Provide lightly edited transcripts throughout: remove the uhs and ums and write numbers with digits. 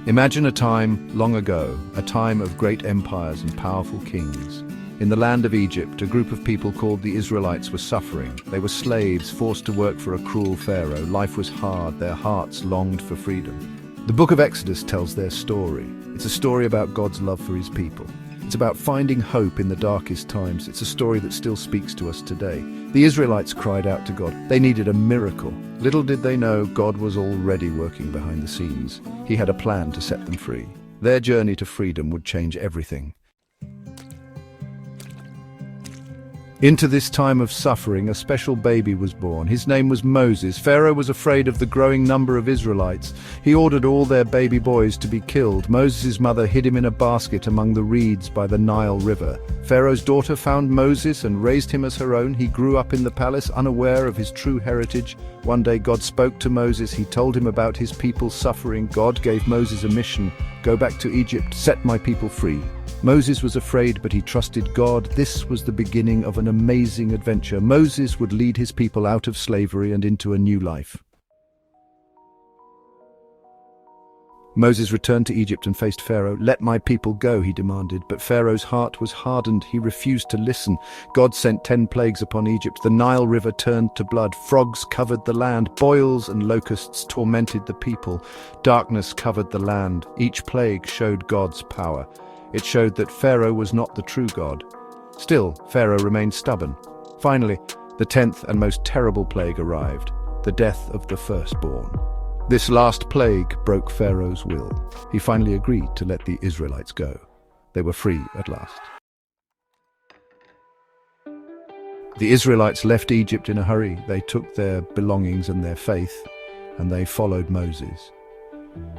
Imagine a time long ago, a time of great empires and powerful kings. In the land of Egypt, a group of people called the Israelites were suffering. They were slaves, forced to work for a cruel pharaoh. Life was hard, their hearts longed for freedom. The book of Exodus tells their story. It's a story about God's love for his people. It's about finding hope in the darkest times. It's a story that still speaks to us today. The Israelites cried out to God. They needed a miracle. Little did they know, God was already working behind the scenes. He had a plan to set them free. Their journey to freedom would change everything. Into this time of suffering, a special baby was born. His name was Moses. Pharaoh was afraid of the growing number of Israelites. He ordered all their baby boys to be killed. Moses' mother hid him in a basket among the reeds by the Nile River. Pharaoh's daughter found Moses and raised him as her own. He grew up in the palace, unaware of his true heritage. One day God spoke to Moses. He told him about his people's suffering. God gave Moses a mission. Go back to Egypt, set my people free. Moses was afraid, but he trusted God. This was the beginning of an amazing adventure. Moses would lead his people out of slavery and into a new life. Moses returned to Egypt and faced Pharaoh. "Let my people go," he demanded. But Pharaoh's heart was hardened. He refused to listen. God sent 10 plagues upon Egypt. The Nile River turned to blood. Frogs covered the land. Boils and locusts tormented the people. Darkness covered the land. Each plague showed God's power. It showed that Pharaoh was not the true God. Still, Pharaoh remained stubborn. Finally, the 10th and most terrible plague arrived, the death of the firstborn. This last plague broke Pharaoh's will. He finally agreed to let the Israelites go. They were free at last. The Israelites left Egypt in a hurry. They took their belongings and their faith, and they followed Moses.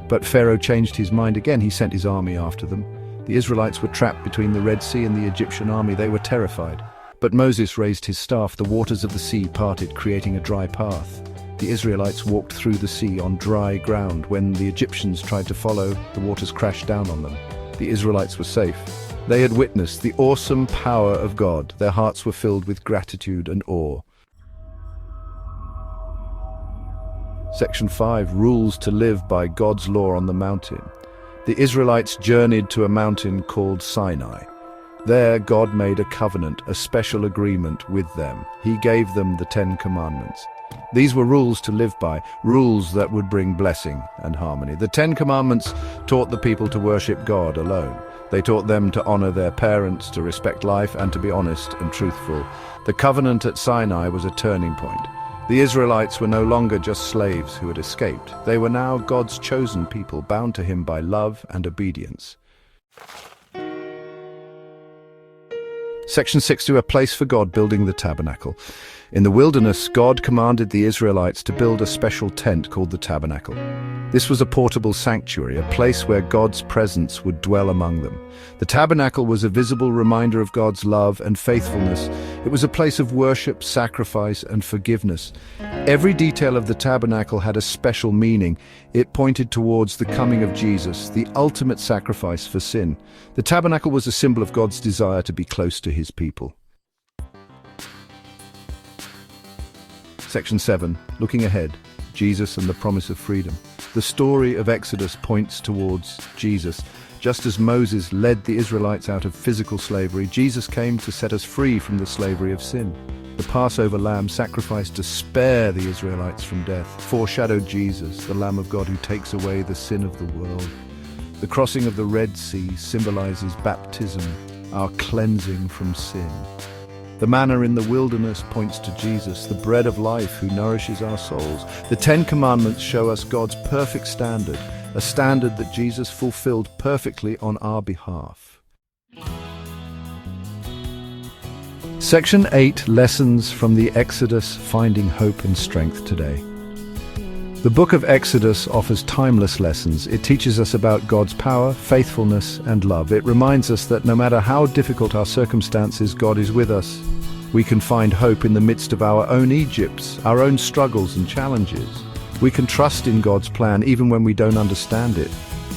But Pharaoh changed his mind again. He sent his army after them. The Israelites were trapped between the Red Sea and the Egyptian army. They were terrified. But Moses raised his staff. The waters of the sea parted, creating a dry path. The Israelites walked through the sea on dry ground. When the Egyptians tried to follow, the waters crashed down on them. The Israelites were safe. They had witnessed the awesome power of God. Their hearts were filled with gratitude and awe. Section 5. Rules to live by God's law on the mountain. The Israelites journeyed to a mountain called Sinai. There, God made a covenant, a special agreement with them. He gave them the 10 Commandments. These were rules to live by, rules that would bring blessing and harmony. The 10 Commandments taught the people to worship God alone. They taught them to honor their parents, to respect life, and to be honest and truthful. The covenant at Sinai was a turning point. The Israelites were no longer just slaves who had escaped. They were now God's chosen people, bound to him by love and obedience. Section 6. A place for God, building the tabernacle. In the wilderness, God commanded the Israelites to build a special tent called the tabernacle. This was a portable sanctuary, a place where God's presence would dwell among them. The tabernacle was a visible reminder of God's love and faithfulness. It was a place of worship, sacrifice, and forgiveness. Every detail of the tabernacle had a special meaning. It pointed towards the coming of Jesus, the ultimate sacrifice for sin. The tabernacle was a symbol of God's desire to be close to his people. Section 7. Looking ahead, Jesus and the promise of freedom. The story of Exodus points towards Jesus. Just as Moses led the Israelites out of physical slavery, Jesus came to set us free from the slavery of sin. The Passover lamb sacrificed to spare the Israelites from death foreshadowed Jesus, the Lamb of God who takes away the sin of the world. The crossing of the Red Sea symbolizes baptism, our cleansing from sin. The manna in the wilderness points to Jesus, the bread of life who nourishes our souls. The 10 Commandments show us God's perfect standard, a standard that Jesus fulfilled perfectly on our behalf. Section 8. Lessons from the Exodus, finding hope and strength today. The book of Exodus offers timeless lessons. It teaches us about God's power, faithfulness, and love. It reminds us that no matter how difficult our circumstances, God is with us. We can find hope in the midst of our own Egypts, our own struggles and challenges. We can trust in God's plan even when we don't understand it.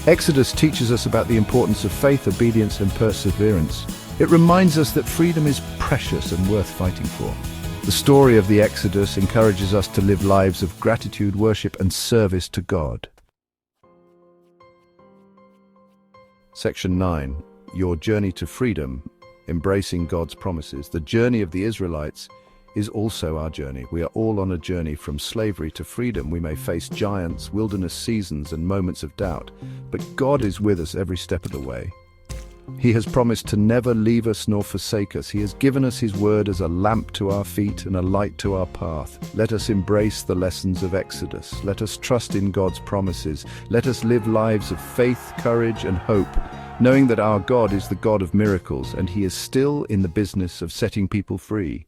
Exodus teaches us about the importance of faith, obedience, and perseverance. It reminds us that freedom is precious and worth fighting for. The story of the Exodus encourages us to live lives of gratitude, worship, and service to God. Section 9. Your journey to freedom, embracing God's promises. The journey of the Israelites is also our journey. We are all on a journey from slavery to freedom. We may face giants, wilderness seasons, and moments of doubt, but God is with us every step of the way. He has promised to never leave us nor forsake us. He has given us His word as a lamp to our feet and a light to our path. Let us embrace the lessons of Exodus. Let us trust in God's promises. Let us live lives of faith, courage, and hope, knowing that our God is the God of miracles and He is still in the business of setting people free.